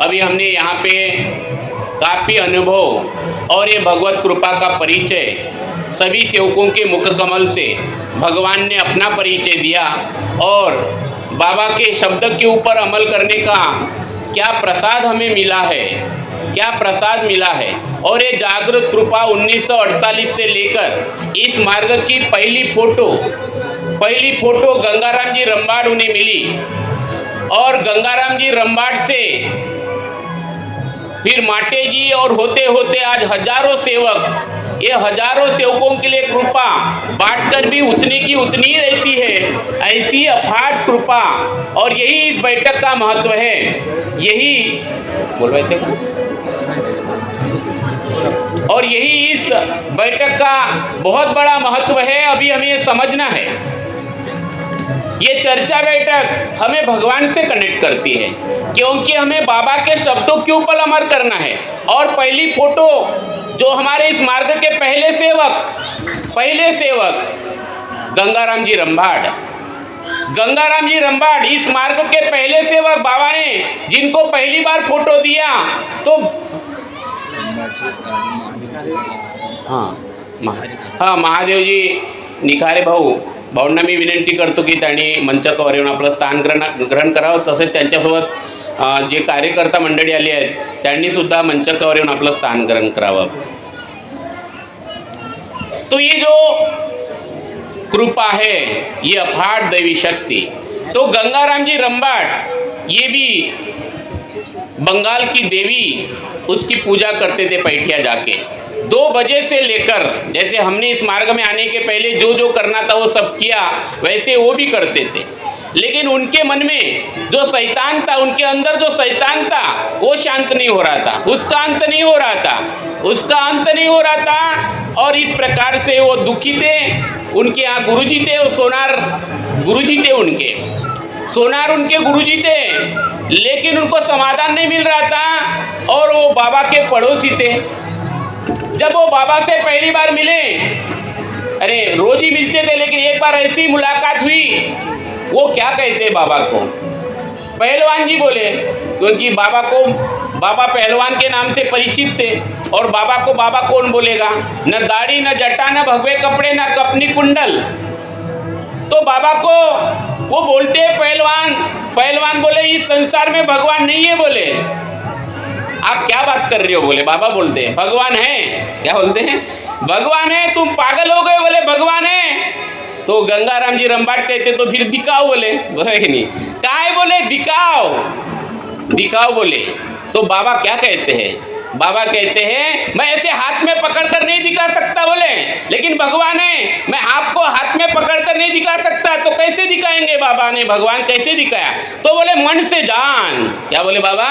अभी हमने यहाँ पे काफ़ी अनुभव और ये भगवत कृपा का परिचय सभी सेवकों के मुख कमल से भगवान ने अपना परिचय दिया और बाबा के शब्द के ऊपर अमल करने का क्या प्रसाद हमें मिला है, क्या प्रसाद मिला है। और ये जागृत कृपा 1948 से लेकर इस मार्ग की पहली फोटो गंगाराम जी रंबाड़ उन्हें मिली और गंगाराम जी रंबाड़ से फिर माटे जी और होते होते आज हजारों सेवक, ये हजारों सेवकों के लिए कृपा बांटकर भी उतनी की उतनी ही रहती है। ऐसी अफाट कृपा और यही इस बैठक का महत्व है। यही बोल रहे थे और यही इस बैठक का बहुत बड़ा महत्व है। अभी हमें ये समझना है, ये चर्चा बैठक हमें भगवान से कनेक्ट करती है क्योंकि हमें बाबा के शब्दों के ऊपर अमल करना है। और पहली फोटो जो हमारे इस मार्ग के पहले सेवक गंगाराम जी रंबाड़ इस मार्ग के पहले सेवक बाबा ने जिनको पहली बार फोटो दिया तो महादेव जी निखारे भाऊंना मी विनंती करतो की त्यांनी मंचावर येऊन आपलं स्थान ग्रहण करावं। तसेच त्यांच्यासोबत जे कार्यकर्ता मंडळी आली आहेत त्यांनी सुद्धा मंचावर येऊन आपलं स्थान ग्रहण करावं। तो ये जो कृपा है, ये अफाट दैवी शक्ति, तो गंगाराम जी रंबाड़ ये भी बंगाल की देवी उसकी पूजा करते थे पैठिया जाके। 2 बजे से लेकर, जैसे हमने इस मार्ग में आने के पहले जो जो करना था वो सब किया, वैसे वो भी करते थे। लेकिन उनके मन में जो शैतान था, उनके अंदर जो शैतान था वो शांत नहीं हो रहा था, उसका अंत नहीं हो रहा था। और इस प्रकार से वो दुखी थे। उनके यहाँ गुरुजी थे, वो सोनार गुरुजी थे, उनके गुरुजी थे, लेकिन उनको समाधान नहीं मिल रहा था। और वो बाबा के पड़ोसी थे। जब वो बाबा से पहली बार मिले, अरे रोज ही मिलते थे, लेकिन एक बार ऐसी मुलाकात हुई, वो क्या कहते बाबा को, पहलवान जी बोले, क्योंकि बाबा पहलवान के नाम से परिचित थे। और बाबा को बाबा कौन बोलेगा, न दाढ़ी न जटा न भगवे कपड़े न कपनी कुंडल। तो बाबा को वो बोलते हैं पहलवान बोले इस संसार में भगवान नहीं है। बोले आप क्या बात कर रहे हो, बोले बाबा बोलते हैं भगवान है। क्या बोलते हैं, भगवान है, तुम पागल हो गए, बोले भगवान है। तो गंगाराम जी रंबाड़ कहते तो फिर दिखाओ, बोले कि नहीं काय, बोले दिखाओ बोले। तो बाबा क्या कहते हैं, बाबा कहते हैं मैं ऐसे हाथ में पकड़कर नहीं दिखा सकता, बोले, लेकिन भगवान है, मैं आपको हाथ में पकड़कर नहीं दिखा सकता। तो कैसे दिखाएंगे बाबा ने, भगवान कैसे दिखाया, तो बोले मन से जान। क्या बोले बाबा,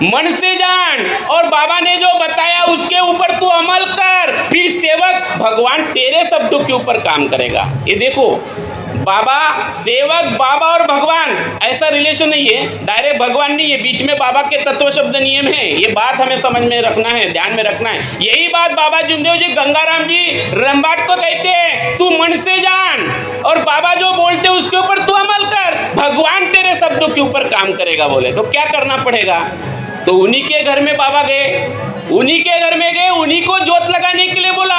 मन से जान। और बाबा ने जो बताया उसके ऊपर तू अमल कर, फिर सेवक भगवान तेरे शब्दों के ऊपर काम करेगा। ये देखो बाबा, सेवक, बाबा और भगवान ऐसा रिलेशन नहीं है, डायरेक्ट भगवान नहीं है, बीच में बाबा के तत्व शब्द नियम है। ये बात हमें समझ में रखना है, ध्यान में रखना है। यही बात बाबा जुमदेव जी गंगाराम जी रंबाड़ को कहते हैं, तू मन से जान और बाबा जो बोलते उसके ऊपर तू अमल कर, भगवान तेरे शब्दों के ऊपर काम करेगा। बोले तो क्या करना पड़ेगा, तो उन्हीं के घर में बाबा गए, उन्हीं के घर में गए, उन्हीं को जोत लगाने के लिए बोला।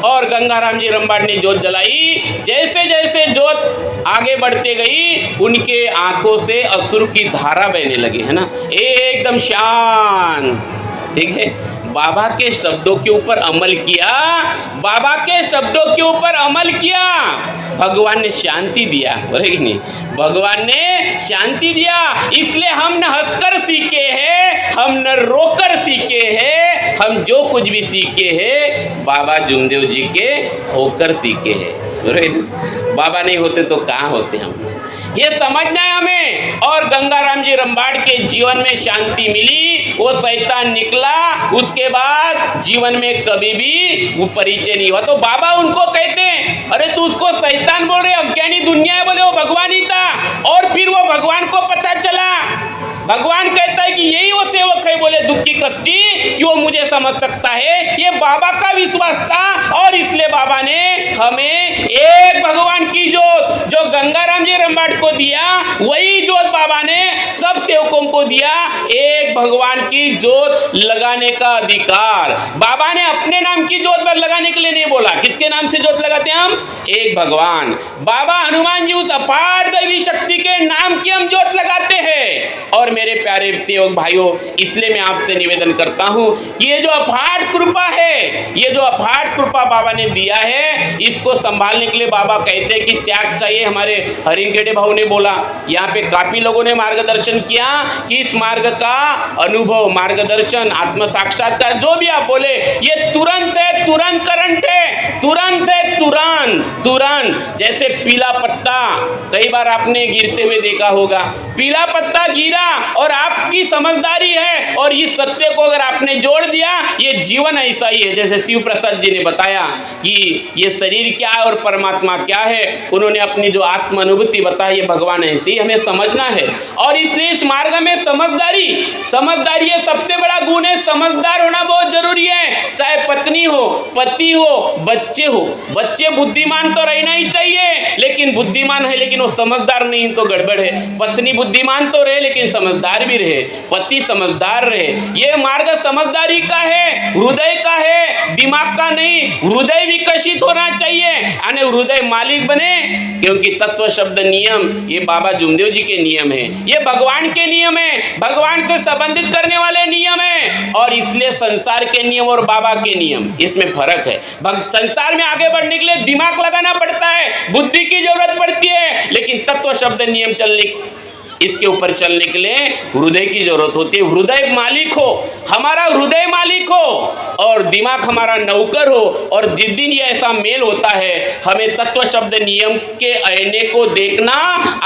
और गंगाराम जी रंबाड़ ने जोत जलाई। जैसे जैसे जोत आगे बढ़ते गई, उनके आंखों से अश्रु की धारा बहने लगी, है ना, एकदम शांत। ठीक है, बाबा के शब्दों के ऊपर अमल किया, बाबा के शब्दों के ऊपर अमल किया, भगवान ने शांति दिया। बोले कि नहीं, भगवान ने शांति दिया। इसलिए हम न हंसकर सीखे हैं, हम न रोकर सीखे हैं, हम जो कुछ भी सीखे हैं बाबा जुमदेव जी के होकर सीखे हैं। बाबा नहीं होते तो कहाँ होते हम, ये समझना है हमें। और गंगाराम जी रंबाड़ के जीवन में शांति मिली, वो शैतान निकला, उसके बाद जीवन में कभी भी वो परिचय नहीं हुआ। तो बाबा उनको कहते हैं, अरे तू उसको शैतान बोल रहे, अज्ञानी दुनिया है, बोले वो भगवान ही था। और फिर वो भगवान को पता चला, भगवान कहता है कि यही वो सेवक है, बोले दुखी कष्टी, कि वो मुझे समझ सकता है। ये बाबा का विश्वास था और इसलिए बाबा ने हमें एक भगवान की जोत जो गंगाराम जी रंबाड़ को दिया वही जोत बाबा ने सब सेवकों को दिया, एक भगवान की जोत लगाने का अधिकार। बाबा ने अपने नाम की जोत पर लगाने के लिए नहीं बोला, किसके नाम से जोत लगाते हैं हम? एक भगवान। बाबा हनुमान जी उस अपार दैवी शक्ति के नाम की हम जोत लगाते हैं। और मेरे प्यारे सेवक भाइयों, इसलिए मैं आपसे निवेदन करता हूं कि ये जो अपार कृपा है, ये जो अपार कृपा बाबा ने दिया है, इसको संभालने के लिए बाबा कहते हैं कि त्याग चाहिए। हमारे हरिनखेड़े भाऊ ने बोला, यहाँ पे काफी लोगों ने मार्गदर्शन किया कि इस मार्ग का अनुभव, मार्गदर्शन, आत्म साक्षात्कार जो भी आप बोले, ये तुरंत है, तुरंत करंट है, तुरंत है, तुरंत तुरंत। जैसे पीला पत्ता कई बार आपने गिरते हुए देखा होगा, पीला पत्ता गिरा और आपकी समझदारी है और इस सत्य को अगर आपने जोड़ दिया, ये जीवन ऐसा ही है। जैसे शिव प्रसाद जी ने बताया कि ये शरीर क्या है और परमात्मा क्या है, उन्होंने अपनी जो आत्म अनुभूति बताई, ये भगवान ऐसे ही हमें समझना है। और इसलिए इस मार्ग में समझदारी है सबसे बड़ा गुण है। समझदार होना बहुत जरूरी है, चाहे पत्नी हो, पति हो, बच्चे हो। बच्चे बुद्धिमान तो रहना ही चाहिए, लेकिन बुद्धिमान है लेकिन वो समझदार नहीं तो गड़बड़ है। पत्नी बुद्धिमान तो रहे लेकिन समझदार भी रहे, पति समझदार रहे। ये मार्ग समझदारी का है, हृदय का है, दिमाग का नहीं। हृदय विकसित होना चाहिए, यानी हृदय मालिक बने, क्योंकि तत्व शब्द नियम ये बाबा जुमदेव जी के नियम है, ये भगवान के नियम है, भगवान से संबंधित करने वाले नियम है। और इसलिए संसार के नियम और बाबा के नियम, इसमें फर्क है। संसार में आगे बढ़ने के लिए दिमाग लगाना पड़ता है, बुद्धि की जरूरत पड़ती है, लेकिन तत्व शब्द नियम चलने, इसके ऊपर चलने के लिए हृदय की जरूरत होती है। हृदय मालिक हो, हमारा हृदय मालिक हो और दिमाग हमारा नौकर हो। और जिस दिन ये ऐसा मेल होता है, हमें तत्व शब्द नियम के आईने को देखना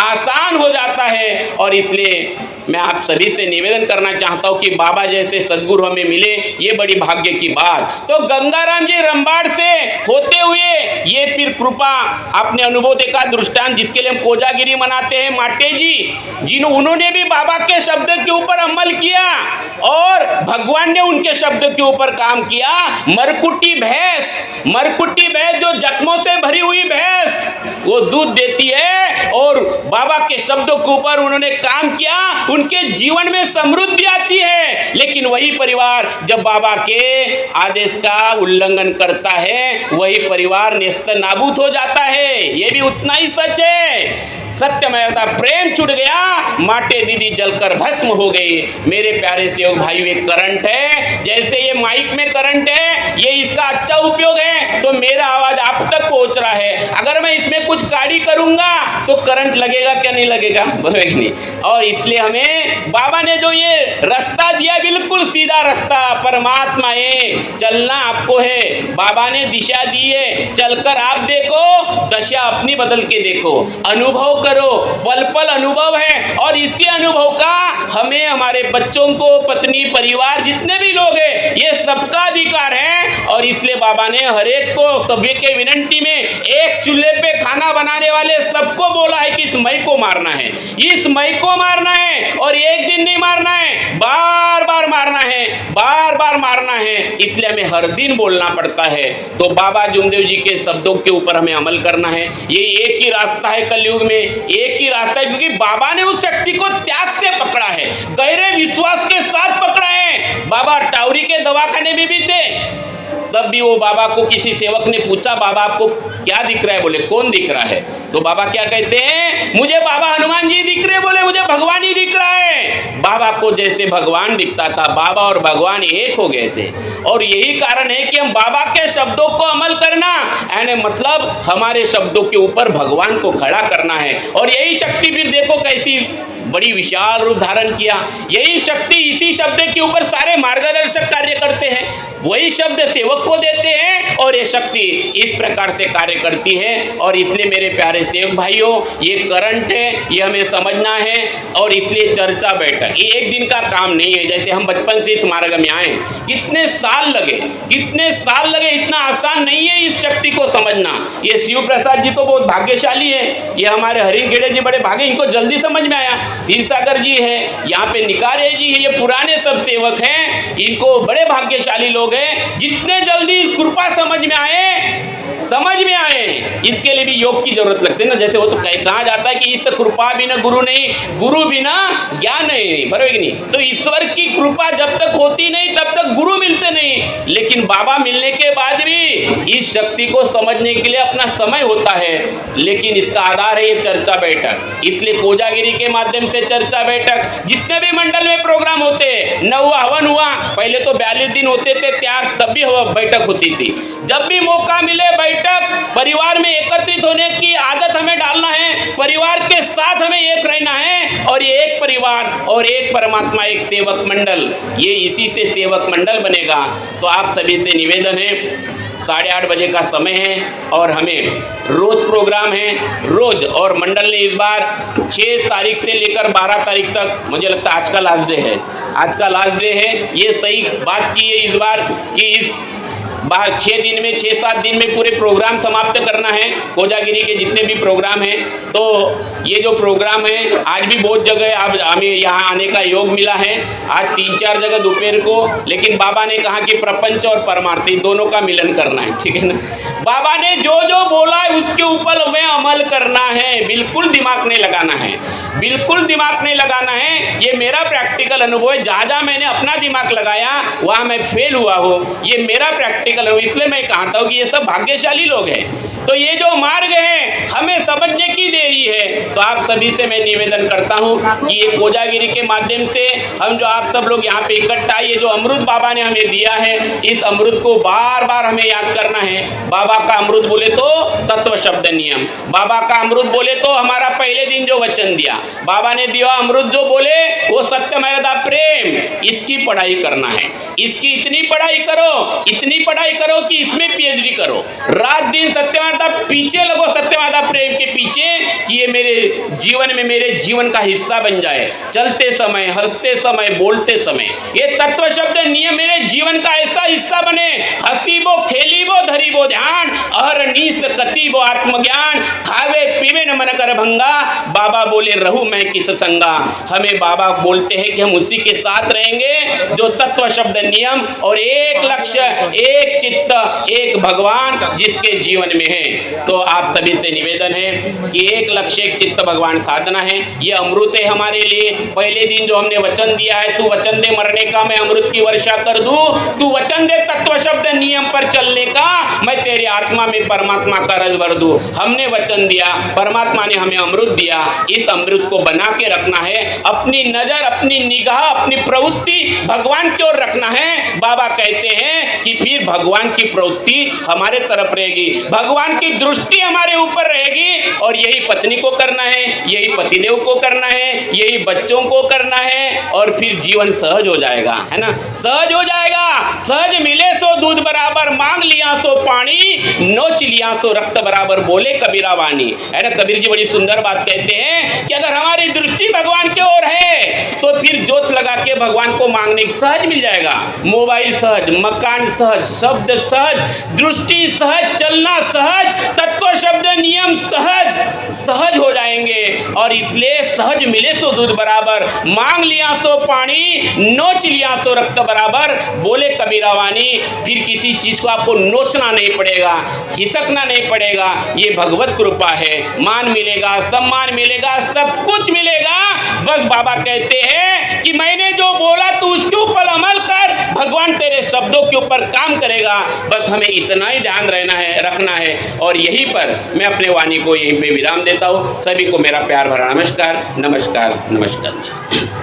आसान हो जाता है। और इसलिए मैं आप सभी से निवेदन करना चाहता हूँ कि बाबा जैसे सद्गुरु हमें मिले, ये बड़ी भाग्य की बात। तो गंगाराम जी रंबाड़ से होते हुए ये फिर कृपा आपने अनुभव देखा, दृष्टांत जिसके लिए हम कोजागिरी मनाते हैं, माटे जी उन्होंने भी बाबा के शब्द के ऊपर अमल किया और भगवान ने उनके शब्द के ऊपर काम किया। मरकुटी भैंस जो जख्मों से भरी हुई भैंस, वो दूध देती है और बाबा के शब्दों के ऊपर उन्होंने काम किया, उनके जीवन में समृद्धि आती है। लेकिन वही परिवार जब बाबा के आदेश का उल्लंघन करता है, वही परिवार नेस्त नाबूद हो जाता है। ये भी उतना ही सच है। सत्यमयता प्रेम छूट गया, माटे दीदी जलकर भस्म हो गई। मेरे प्यारे सेवक भाइयों, एक करंट है, जैसे ये माइक में करंट है, ये इसका अच्छा उपयोग है तो मेरा आवाज आप तक पहुंच रहा है। अगर मैं इसमें कुछ काड़ी करूंगा तो करंट लगेगा क्या? नहीं लगेगा, बरोबर कि नहीं? और इसलिए हमें बाबा ने जो ये रास्ता दिया, बिल्कुल सीधा रास्ता, परमात्मा है, चलना आपको है। बाबा ने दिशा दी है, चलकर आप देखो, दशा अपनी बदल के देखो, अनुभव करो, पल पल अनुभव है। और इसी अनुभव का हमें, हमारे बच्चों को, पत्नी, परिवार, जितने भी लोग हैं, ये सबका अधिकार है। और इसलिए बाबा ने हर एक को, सभी के विनंती में, एक चूल्हे पे खाना बनाने वाले सबको बोला है कि इस मई को मारना है, इस मई को मारना है। और एक दिन नहीं मारना है, बार बार मारना है, बार बार मारना है। इसलिए हमें हर दिन बोलना पड़ता है। तो बाबा जुमदेव जी के शब्दों के ऊपर हमें अमल करना है। ये एक ही रास्ता है कलयुग में, एक ही रास्ता है, क्योंकि बाबा ने उस शक्ति को त्याग से पकड़ा है, गहरे विश्वास के साथ पकड़ा है। बाबा टावरी के दवाखाने में भी थे, तब भी वो बाबा को किसी सेवक ने पूछा, बाबा आपको क्या दिख रहा है? बोले कौन दिख रहा है? तो बाबा क्या कहते हैं? मुझे बाबा हनुमान जी दिख रहे। बोले मुझे भगवान ही दिख रहा है। बाबा को जैसे भगवान दिखता था, बाबा और भगवान एक हो गए थे। और यही कारण है कि हम बाबा के शब्दों को अमल करना, यानी मतलब हमारे शब्दों के ऊपर भगवान को खड़ा करना है। और यही शक्ति फिर देखो कैसी बड़ी विशाल रूप धारण किया। यही शक्ति, इसी शब्द के ऊपर सारे मार्गदर्शक कार्य करते हैं, वही शब्द सेवक को देते हैं और ये शक्ति इस प्रकार से कार्य करती है। और इसलिए मेरे प्यारे सेवक भाइयों, ये करंट है, ये हमें समझना है। और इसलिए चर्चा बैठक ये एक दिन का काम नहीं है। जैसे हम बचपन से इस मार्ग में आए, कितने साल लगे, इतना आसान नहीं है इस शक्ति को समझना। ये शिव प्रसाद जी तो बहुत भाग्यशाली है, ये हमारे हरिनखेड़े जी बड़े भाग्य, इनको जल्दी समझ में आया। क्षीरसागर जी है, यहाँ पे निकारे जी है, ये पुराने सब सेवक हैं, इनको बड़े भाग्यशाली लोग हैं, जितने जल्दी कृपा समझ में आए समझ में आए, इसके लिए भी योग की जरूरत लगती है ना। जैसे वो तो कहा जाता है कि इस कृपा बिना गुरु नहीं, गुरु बिना ज्ञान नहीं, बराबर कि नहीं। तो ईश्वर की कृपा जब तक होती नहीं तब तक गुरु मिलते नहीं, लेकिन बाबा मिलने के बाद भी इस शक्ति को समझने के लिए अपना समय होता है। लेकिन इसका आधार है ये चर्चा बैठक, इसलिए कोजागिरी के माध्यम से चर्चा बैठक, जितने भी मंडल में प्रोग्राम होते, नववा हवन हुआ, पहले तो 42 दिन होते थे त्याग, तब भी बैठक होती थी। जब भी मौका मिले बैठक, परिवार में एकत्रित होने की आदत हमें डालना है, परिवार के साथ हमें एक रहना है, और ये एक परिवार और एक परमात्मा, एक सेवक मंडल, ये इसी से सेवक मंडल बनेगा। तो आप सभी से निवेदन है, 8:30 बजे का समय है और हमें रोज प्रोग्राम है, रोज। और मंडल ने इस बार 6 तारीख से लेकर 12 तारीख तक, मुझे लगता है आज का लास्ट डे है, आज का लास्ट डे है। ये सही बात की है इस बार कि इस बार 6 दिन में, 6-7 दिन में पूरे प्रोग्राम समाप्त करना है, कोजागिरी के जितने भी प्रोग्राम हैं। तो ये जो प्रोग्राम है, आज भी बहुत जगह अब हमें यहाँ आने का योग मिला है, आज 3-4 जगह दोपहर को, लेकिन बाबा ने कहा कि प्रपंच और परमार्थी दोनों का मिलन करना है, ठीक है ना। बाबा ने जो जो बोला है उसके ऊपर में अमल करना है, बिल्कुल दिमाग नहीं लगाना है, बिल्कुल दिमाग नहीं लगाना है। ये मेरा प्रैक्टिकल अनुभव है, जहाँ मैंने अपना दिमाग लगाया वहाँ मैं फेल हुआ हूँ, ये मेरा प्रैक्टिकल है। इसलिए मैं कहता हूँ कि ये सब भाग्यशाली लोग हैं। तो ये जो मार्ग है हमें समझने की देरी है। तो आप सभी से मैं निवेदन करता हूँ कि ये कोजागिरी के माध्यम से हम जो आप सब लोग यहाँ पे इकट्ठा, ये जो अमृत बाबा ने हमें दिया है, इस अमृत को बार बार हमें याद करना है। बाबा का अमृत बोले तो तत्व शब्द नियम, बाबा का अमृत बोले तो हमारा पहले दिन जो वचन दिया, बाबा ने दिया अमृत जो बोले वो सत्य मर्यादा प्रेम, इसकी पढ़ाई करना है, इसकी इतनी पढ़ाई करो, इतनी पढ़ाई करो कि इसमें पीएचडी करो, रात दिन सत्य मर्यादा पीछे लगो, सत्य मर्यादा प्रेम के पीछे, कि ये मेरे जीवन में, मेरे जीवन का हिस्सा बन जाए। चलते समय, हंसते समय, बोलते समय ये तत्व शब्द नियम मेरे जीवन का ऐसा हिस्सा बने, हसीबो खेलीबो धरीबो ध्यान, अहरनीस कतीबो आत्मज्ञान, खावे पीवे न मन कर भंगा, बाबा बोले रहूं मैं किस संगा। हमें बाबा बोलते हैं कि हम उसी के साथ रहेंगे जो तत्व शब्द नियम और एक लक्ष्य, एक चित्त, एक भगवान जिसके जीवन में है। तो आप सभी से निवेदन है कि एक लक्ष्य, एक चित्त, भगवान साधना है। ये अमृत है हमारे लिए। पहले दिन जो हमने वचन दिया है, तू वचन दे मरने का मैं अमृत की वर्षा कर दूं, तू वचन दे तत्व शब्द नियम पर चलने का मैं तेरी आत्मा में परमात्मा का रस भर दूं। हमने वचन दिया, परमात्मा ने हमें अमृत दिया, इस अमृत को बना के रखना है। अपनी नजर, अपनी निगाह, अपनी प्रवृत्ति भगवान की ओर रखना है। बाबा कहते हैं कि फिर भगवान की प्रवृत्ति हमारे तरफ रहेगी, भगवान की दृष्टि हमारे ऊपर रहेगी। और यही पत्नी को करना है, यही पतिदेव को करना है, यही बच्चों को करना है, और फिर जीवन सहज हो जाएगा, है ना, सहज हो जाएगा। सहज मिले सो दूध बराबर, मांग लिया सो पानी, नोच लिया सो रक्त बराबर, बोले कबीरा वाणी, है ना। कबीर जी बड़ी सुंदर बात कहते हैं कि अगर हमारी दृष्टि भगवान की ओर है तो फिर जोत लगा के भगवान को मांगने सहज मिल जाएगा। मोबाइल सहज, मकान सहज, शब्द सहज, दृष्टि सहज, चलना सहज, तत्व शब्द नियम सहज, सहज हो जाएंगे। और इसलिए सहज मिले सो दूध बराबर, मांग लिया सो पानी, नोच लिया सो रक्त बराबर, बोले कबीरा वाणी। फिर किसी चीज को आपको नोचना नहीं पड़ेगा, खिसकना नहीं पड़ेगा। ये भगवत कृपा है। मान मिलेगा, सम्मान मिलेगा, सब कुछ मिलेगा। बस बाबा कहते हैं कि मैंने जो बोला तू उसके ऊपर अमल कर, भगवान तेरे शब्दों के ऊपर काम करेगा। बस हमें इतना ही ध्यान रहना है, रखना है। और यहीं पर मैं अपने वाणी को यहीं पे विराम देता हूँ। सभी को मेरा प्यार भरा नमस्कार, नमस्कार, नमस्कार।